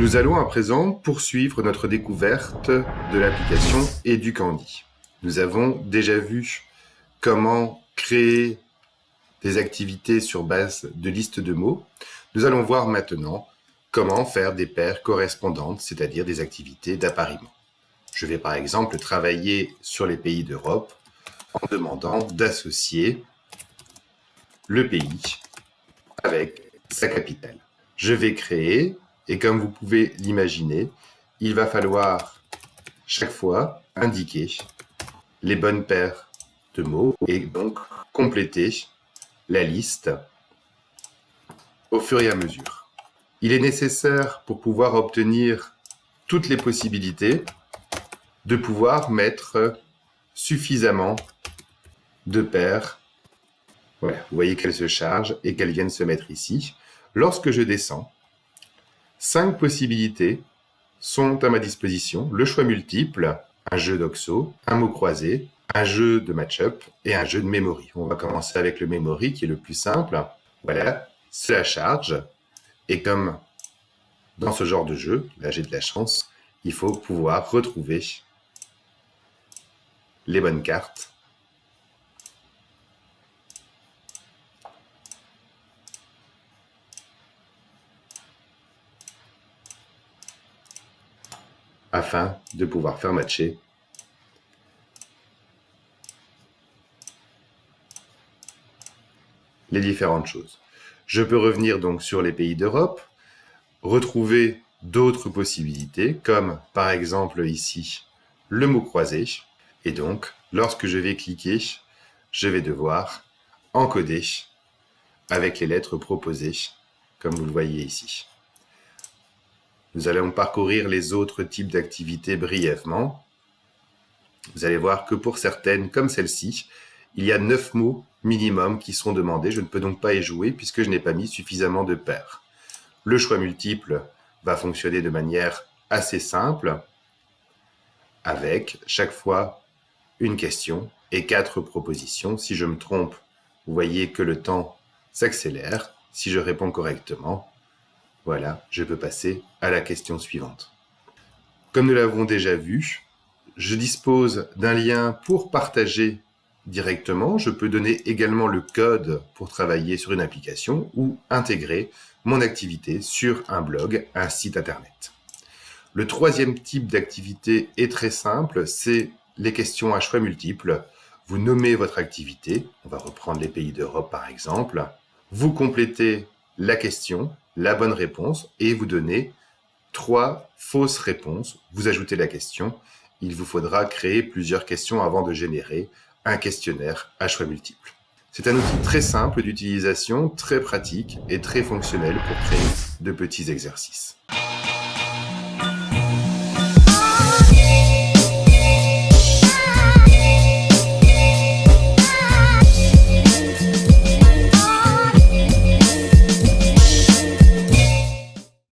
Nous allons à présent poursuivre notre découverte de l'application Educandi. Nous avons déjà vu comment créer des activités sur base de listes de mots. Nous allons voir maintenant comment faire des paires correspondantes, c'est-à-dire des activités d'appariement. Je vais par exemple travailler sur les pays d'Europe en demandant d'associer le pays avec sa capitale. Je vais créer, et comme vous pouvez l'imaginer, il va falloir chaque fois indiquer les bonnes paires de mots et donc compléter la liste au fur et à mesure. Il est nécessaire, pour pouvoir obtenir toutes les possibilités, de pouvoir mettre suffisamment de paires. Voilà, vous voyez qu'elles se chargent et qu'elles viennent se mettre ici. Lorsque je descends, 5 possibilités sont à ma disposition. Le choix multiple, un jeu d'oxo, un mot croisé, un jeu de match-up et un jeu de memory. On va commencer avec le memory qui est le plus simple. Voilà, cela charge. Et comme dans ce genre de jeu, là j'ai de la chance, il faut pouvoir retrouver les bonnes cartes. Afin de pouvoir faire matcher les différentes choses. Je peux revenir donc sur les pays d'Europe, retrouver d'autres possibilités, comme par exemple ici, le mot croisé. Et donc, lorsque je vais cliquer, je vais devoir encoder avec les lettres proposées, comme vous le voyez ici. Nous allons parcourir les autres types d'activités brièvement. Vous allez voir que pour certaines, comme celle-ci, il y a 9 mots minimum qui sont demandés. Je ne peux donc pas y jouer puisque je n'ai pas mis suffisamment de paires. Le choix multiple va fonctionner de manière assez simple, avec chaque fois une question et 4 propositions. Si je me trompe, vous voyez que le temps s'accélère. Si je réponds correctement, voilà, je peux passer à la question suivante. Comme nous l'avons déjà vu, je dispose d'un lien pour partager directement. Je peux donner également le code pour travailler sur une application ou intégrer mon activité sur un blog, un site internet. Le troisième type d'activité est très simple, c'est les questions à choix multiples. Vous nommez votre activité, on va reprendre les pays d'Europe par exemple, vous complétez la question, la bonne réponse et vous donnez 3 fausses réponses. Vous ajoutez la question. Il vous faudra créer plusieurs questions avant de générer un questionnaire à choix multiples. C'est un outil très simple d'utilisation, très pratique et très fonctionnel pour créer de petits exercices.